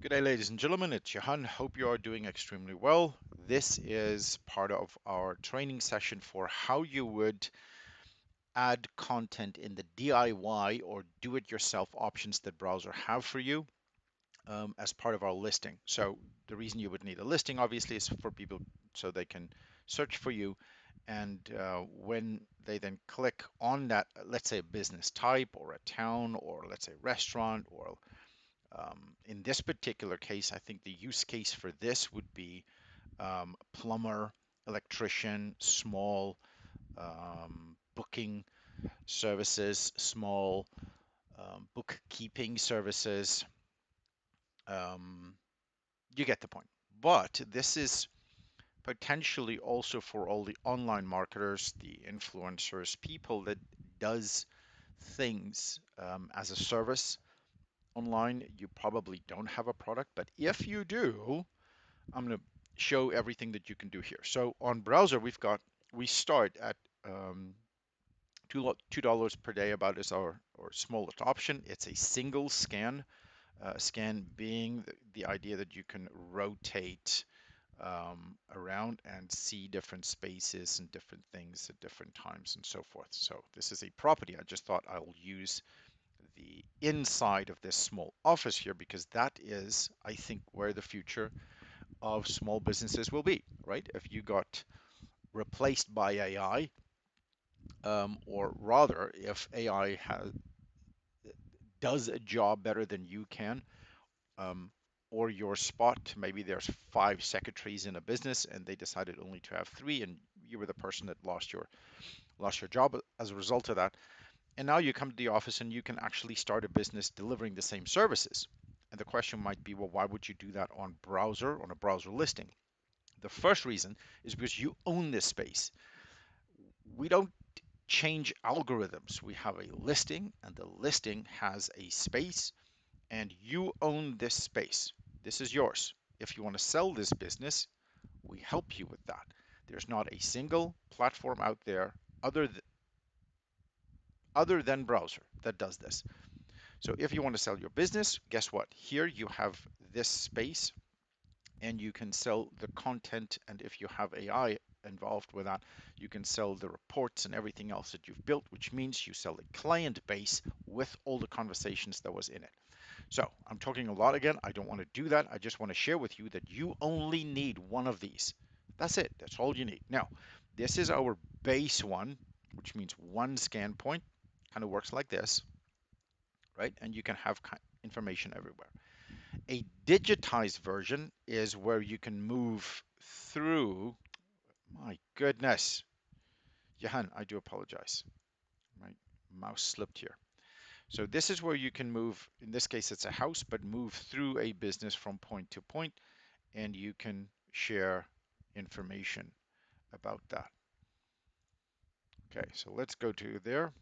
Good day, ladies and gentlemen. It's Johan. Hope you are doing extremely well. This is part of our training session for how you would add content in the DIY or do-it-yourself options that Browser have for you as part of our listing. So the reason you would need a listing, obviously, is for people so they can search for you. And when they then click on that, let's say a business type or a town or let's say restaurant or in this particular case, I think the use case for this would be plumber, electrician, small booking services, small bookkeeping services. Um, you get the point. But this is potentially also for all the online marketers, the influencers, people that does things as a service online. You probably don't have a product, but if you do, I'm going to show everything that you can do here. So on Browser, we start at $2 per day about is our smallest option. It's a single scan. Scan being the idea that you can rotate around and see different spaces and different things at different times and so forth. So this is a property. I just thought I'll use the inside of this small office here because that is, I think, where the future of small businesses will be, right? If you got replaced by AI, or rather, if AI does a job better than you can, um, or your spot, maybe there's 5 secretaries in a business and they decided only to have 3, and you were the person that lost your job as a result of that. And now you come to the office and you can actually start a business delivering the same services. And the question might be, well, why would you do that on Browser, on a Browser listing? The first reason is because you own this space. We don't change algorithms. We have a listing, and the listing has a space, and you own this space. This is yours. If you want to sell this business, we help you with that. There's not a single platform out there other than Browser that does this. So if you want to sell your business, guess what? Here you have this space and you can sell the content. And if you have AI involved with that, you can sell the reports and everything else that you've built, which means you sell a client base with all the conversations that was in it. So I'm talking a lot again. I don't want to do that. I just want to share with you that you only need one of these. That's it. That's all you need. Now, this is our base one, which means one scan point. Kind of works like this, right? And you can have information everywhere. A digitized version is where you can move through. My goodness. Johan, I do apologize. My mouse slipped here. So this is where you can move, in this case it's a house, but move through a business from point to point, and you can share information about that. Okay, so let's go to there.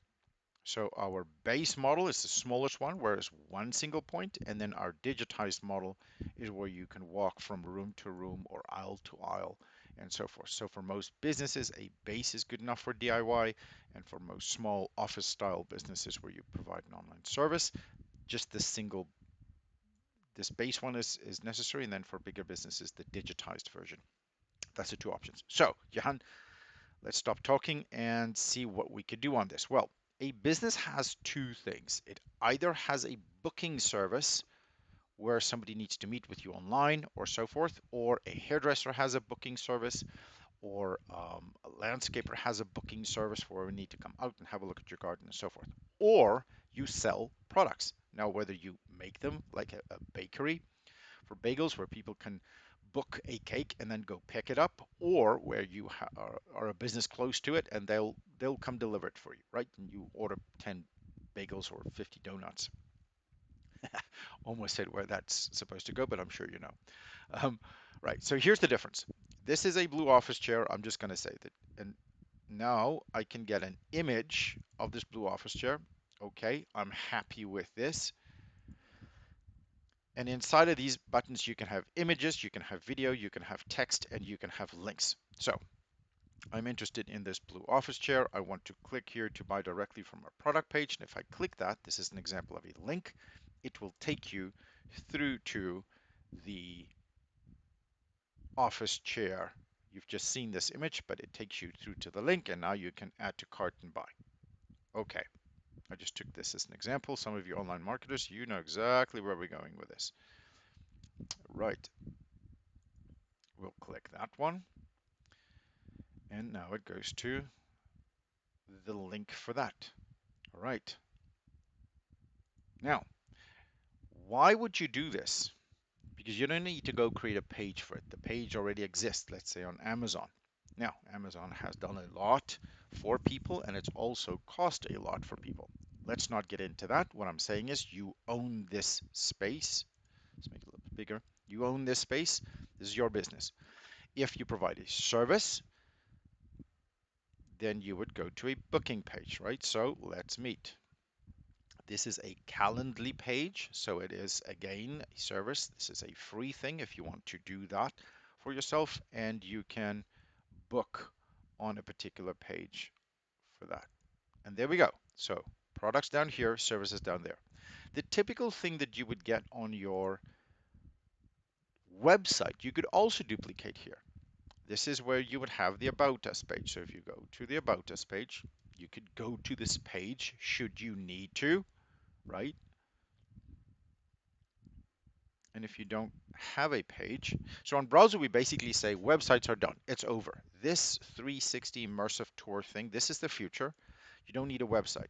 So our base model is the smallest one, where it's one single point, and then our digitized model is where you can walk from room to room or aisle to aisle and so forth. So for most businesses, a base is good enough for DIY, and for most small office style businesses where you provide an online service, just this base one is necessary, and then for bigger businesses, the digitized version. That's the two options. So Johan, let's stop talking and see what we could do on this. Well, a business has two things. It either has a booking service where somebody needs to meet with you online or so forth, or a hairdresser has a booking service, or a landscaper has a booking service where we need to come out and have a look at your garden and so forth. Or you sell products. Now, whether you make them like a bakery for bagels where people can book a cake and then go pick it up, or where you are a business close to it and they'll come deliver it for you, right? And you order 10 bagels or 50 donuts. Almost said where that's supposed to go, but I'm sure you know. Um, right, so here's the difference. This is a blue office chair. I'm just going to say that. And now I can get an image of this blue office chair. Okay, I'm happy with this. And inside of these buttons, you can have images, you can have video, you can have text, and you can have links. So I'm interested in this blue office chair. I want to click here to buy directly from our product page. And if I click that, this is an example of a link. It will take you through to the office chair. You've just seen this image, but it takes you through to the link, and now you can add to cart and buy. Okay, I just took this as an example. Some of you online marketers, you know exactly where we're going with this. Right, we'll click that one, and now it goes to the link for that. All right, now, why would you do this? Because you don't need to go create a page for it. The page already exists, let's say on Amazon. Now, Amazon has done a lot for people, and it's also cost a lot for people. Let's not get into that. What I'm saying is you own this space. Let's make it a little bit bigger. You own this space. This is your business. If you provide a service, then you would go to a booking page, right? So let's meet. This is a Calendly page, so it is again a service. This is a free thing if you want to do that for yourself, and you can book on a particular page for that. And there we go. So products down here, services down there. The typical thing that you would get on your website, you could also duplicate here. This is where you would have the About Us page. So if you go to the About Us page, you could go to this page should you need to, right? And if you don't have a page, so on Browzor, we basically say websites are done. It's over. This 360 immersive tour thing, this is the future. You don't need a website.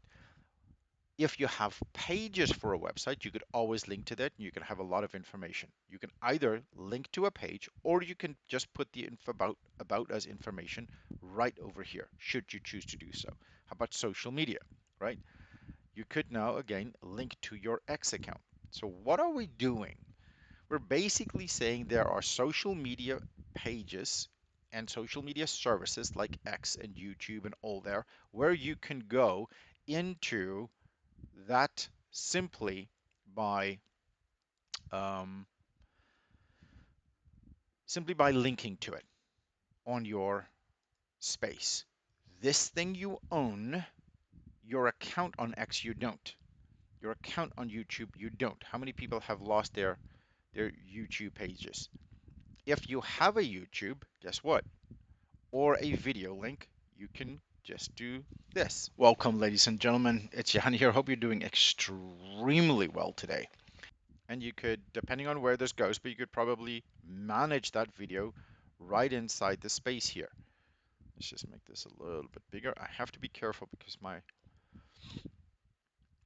If you have pages for a website, you could always link to that and you can have a lot of information. You can either link to a page or you can just put the info about us information right over here, should you choose to do so. How about social media, right? You could now again link to your X account. So what are we doing? We're basically saying there are social media pages and social media services like X and YouTube and all there where you can go into that by um, simply by linking to it on your space. This thing you own, your account on X you don't. Your account on YouTube you don't. How many people have lost their YouTube pages? If you have a YouTube, guess what? Or a video link, you can just do this. Welcome, ladies and gentlemen. It's Johan here. Hope you're doing extremely well today. And you could, depending on where this goes, but you could probably manage that video right inside the space here. Let's just make this a little bit bigger. I have to be careful because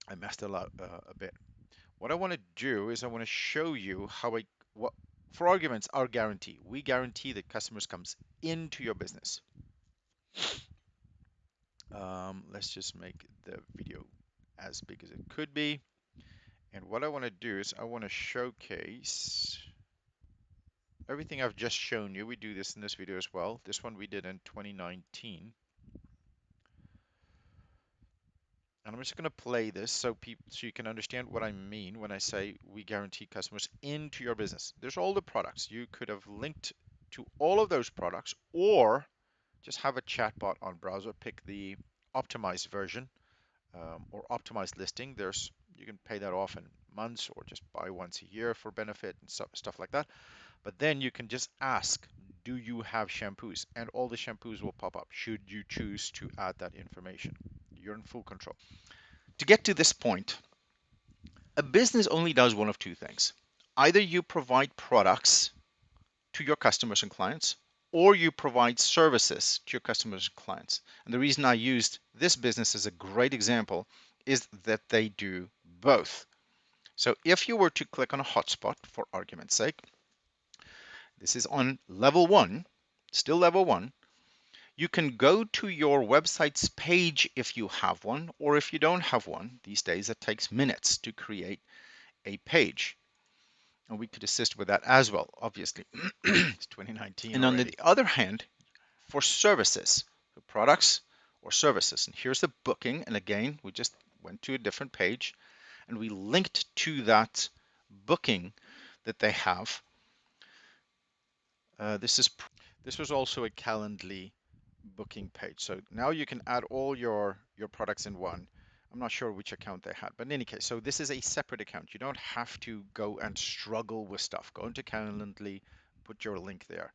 I messed it up a bit. What I want to do is I want to show you how what for arguments, our guarantee. We guarantee that customers comes into your business. Let's just make the video as big as it could be. And what I want to do is I want to showcase everything I've just shown you. We do this in this video as well. This one we did in 2019. And I'm just going to play this so you can understand what I mean when I say we guarantee customers into your business. There's all the products. You could have linked to all of those products or just have a chatbot on Browzor. Pick the optimized version or optimized listing. You can pay that off in months or just buy once a year for benefit and stuff like that. But then you can just ask, do you have shampoos? And all the shampoos will pop up should you choose to add that information. You're in full control. To get to this point, a business only does one of two things. Either you provide products to your customers and clients, or you provide services to your customers and clients. And the reason I used this business as a great example is that they do both. So if you were to click on a hotspot, for argument's sake, this is on level 1, still level 1, you can go to your website's page if you have one, or if you don't have one. These days it takes minutes to create a page. And we could assist with that as well, obviously. It's 2019 and already. On the other hand, for services, for products or services, and here's the booking. And again, we just went to a different page and we linked to that booking that they have. This was also a Calendly booking page. So now you can add all your products in one. I'm not sure which account they had, but in any case, so this is a separate account. You don't have to go and struggle with stuff. Go into Calendly, put your link there.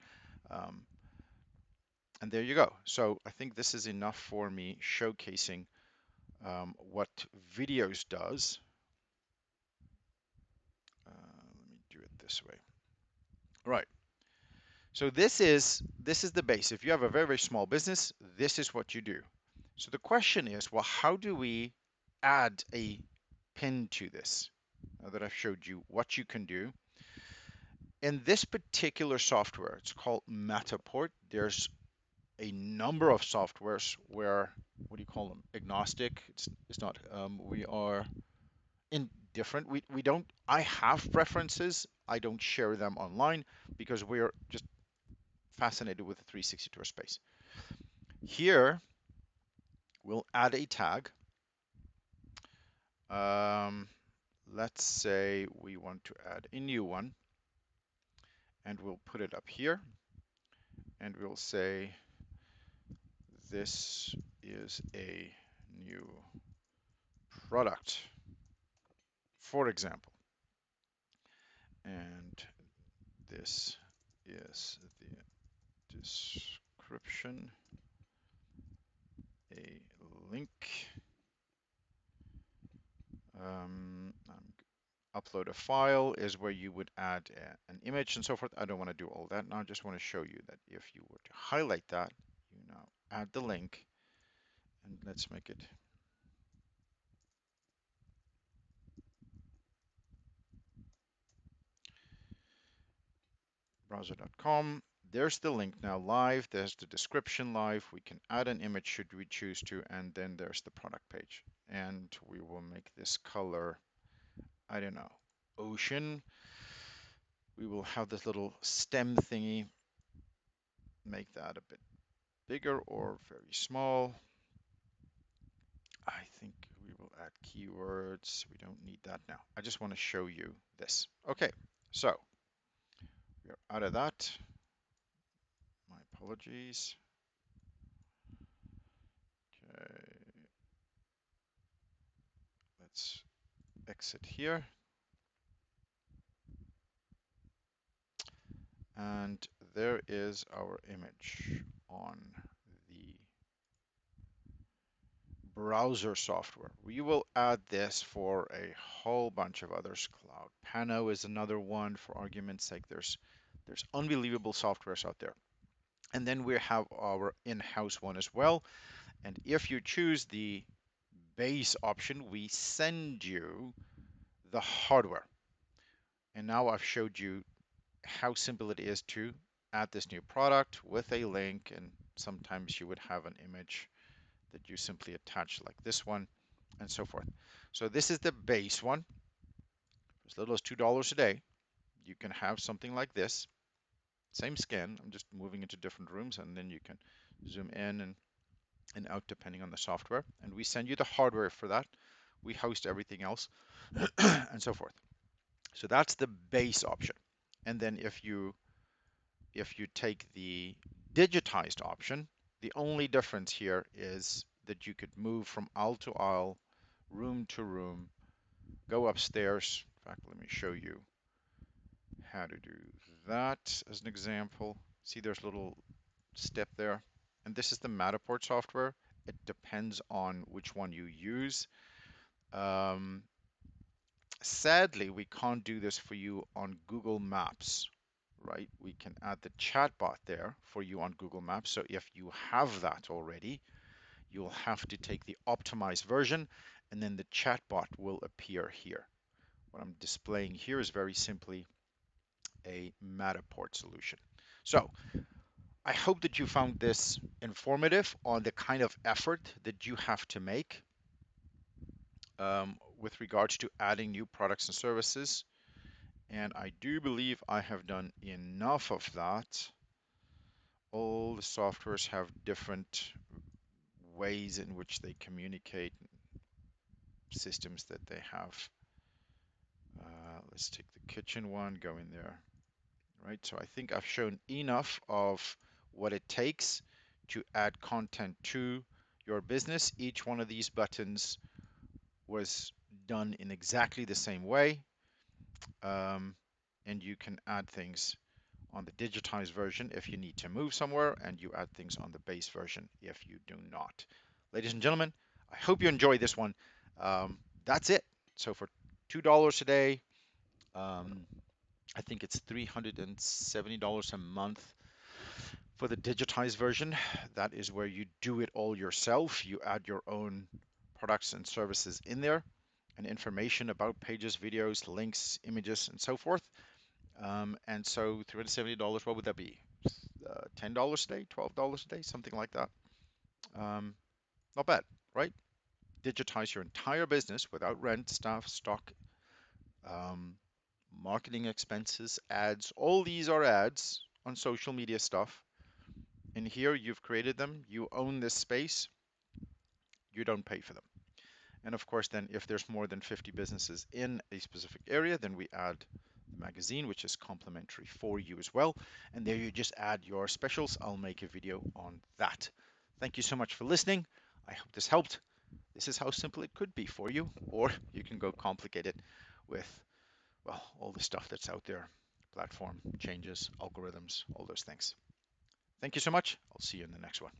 Um, and there you go. So I think this is enough for me showcasing what videos does. Let me do it this way. Right. So this is the base. If you have a very, very small business, this is what you do. So the question is, well, how do we add a pin to this? Now that I've showed you what you can do. In this particular software, it's called Matterport. There's a number of softwares where, what do you call them? Agnostic. It's not. We are indifferent. We don't. I have preferences. I don't share them online because we're just fascinated with the 360 tour space. Here, we'll add a tag. Um, let's say we want to add a new one, and we'll put it up here, and we'll say this is a new product, for example, and this is the description, a link, upload a file is where you would add an image and so forth. I don't want to do all that now. I just want to show you that if you were to highlight that, you now add the link, and let's make it browzor.com. There's the link now live. There's the description live. We can add an image should we choose to, and then there's the product page. And we will make this color, I don't know, ocean. We will have this little stem thingy. Make that a bit bigger or very small. I think we will add keywords. We don't need that now. I just want to show you this. Okay, so we're out of that. My apologies. Okay, let's exit here. And there is our image on the Browzor software. We will add this for a whole bunch of others. Cloud Pano is another one, for argument's sake. There's unbelievable softwares out there. And then we have our in-house one as well. And if you choose the base option, we send you the hardware. And now I've showed you how simple it is to add this new product with a link, and sometimes you would have an image that you simply attach like this one, and so forth. So this is the base one. As little as $2 a day, you can have something like this. Same skin, I'm just moving into different rooms, and then you can zoom in and out depending on the software. And we send you the hardware for that. We host everything else, and so forth. So that's the base option. And then if you take the digitized option, the only difference here is that you could move from aisle to aisle, room to room, go upstairs. In fact, let me show you how to do that as an example. See, there's a little step there. And this is the Matterport software. It depends on which one you use. Um, Sadly, we can't do this for you on Google Maps, right? We can add the chatbot there for you on Google Maps. So if you have that already, you'll have to take the optimized version, and then the chatbot will appear here. What I'm displaying here is very simply a Matterport solution. So I hope that you found this informative on the kind of effort that you have to make with regards to adding new products and services. And I do believe I have done enough of that. All the softwares have different ways in which they communicate, systems that they have. Let's take the kitchen one, go in there, right? So I think I've shown enough of what it takes to add content to your business. Each one of these buttons was done in exactly the same way. Um, and you can add things on the digitized version if you need to move somewhere, and you add things on the base version if you do not. Ladies and gentlemen, I hope you enjoyed this one. That's it. So for $2 a day, um, I think it's $370 a month for the digitized version. That is where you do it all yourself. You add your own products and services in there and information about pages, videos, links, images, and so forth. And so $370, what would that be? $10 a day, $12 a day, something like that. Um, Not bad, right? Digitize your entire business without rent, staff, stock, um, marketing expenses, ads. All these are ads on social media stuff. And here you've created them, you own this space, you don't pay for them. And of course, then if there's more than 50 businesses in a specific area, then we add the magazine, which is complimentary for you as well. And there you just add your specials. I'll make a video on that. Thank you so much for listening. I hope this helped. This is how simple it could be for you, or you can go complicate it with, well, all the stuff that's out there, platform changes, algorithms, all those things. Thank you so much. I'll see you in the next one.